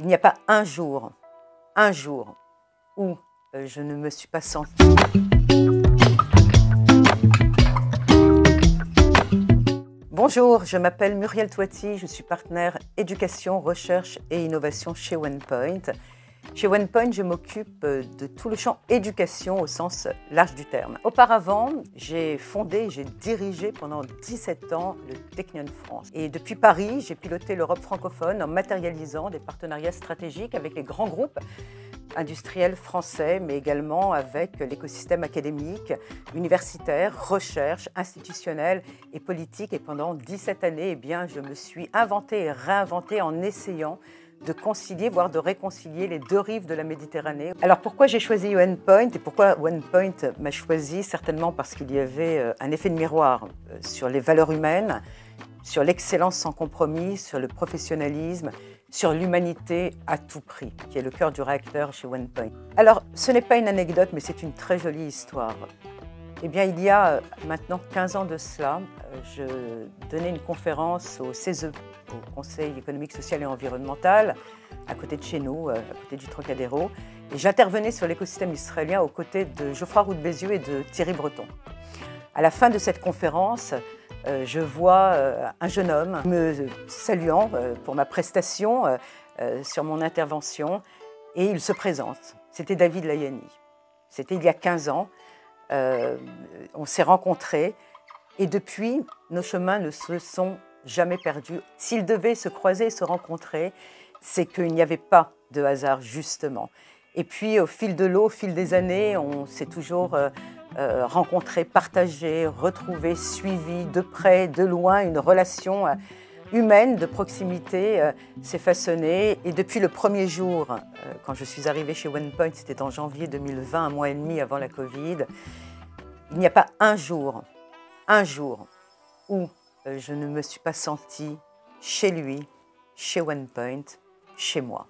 Il n'y a pas un jour où je ne me suis pas sentie. Bonjour, je m'appelle Muriel Toiti, je suis partenaire éducation, recherche et innovation chez OnePoint. Chez OnePoint, je m'occupe de tout le champ éducation au sens large du terme. Auparavant, j'ai dirigé pendant 17 ans le Technion France. Et depuis Paris, j'ai piloté l'Europe francophone en matérialisant des partenariats stratégiques avec les grands groupes industriels français, mais également avec l'écosystème académique, universitaire, recherche, institutionnelle et politique. Et pendant 17 années, je me suis inventée et réinventée en essayant de concilier, voire de réconcilier les deux rives de la Méditerranée. Alors pourquoi j'ai choisi OnePoint et pourquoi OnePoint m'a choisi? Certainement parce qu'il y avait un effet de miroir sur les valeurs humaines, sur l'excellence sans compromis, sur le professionnalisme, sur l'humanité à tout prix, qui est le cœur du réacteur chez OnePoint. Alors, ce n'est pas une anecdote, mais c'est une très jolie histoire. Il y a maintenant 15 ans de cela, je donnais une conférence au CESE, au Conseil économique, social et environnemental, à côté de chez nous, à côté du Trocadéro. Et j'intervenais sur l'écosystème israélien aux côtés de Geoffroy Roux de Bézieux et de Thierry Breton. À la fin de cette conférence, je vois un jeune homme me saluant pour ma prestation sur mon intervention et il se présente. C'était David Layani. C'était il y a 15 ans. On s'est rencontrés et depuis, nos chemins ne se sont jamais perdus. S'ils devaient se croiser et se rencontrer, c'est qu'il n'y avait pas de hasard, justement. Et puis, au fil de l'eau, au fil des années, on s'est toujours rencontrés, partagés, retrouvés, suivis de près, de loin. Une relation humaine, de proximité s'est façonnée. Et depuis le premier jour, quand je suis arrivée chez OnePoint, c'était en janvier 2020, un mois et demi avant la Covid, il n'y a pas un jour où je ne me suis pas sentie chez lui, chez OnePoint, chez moi.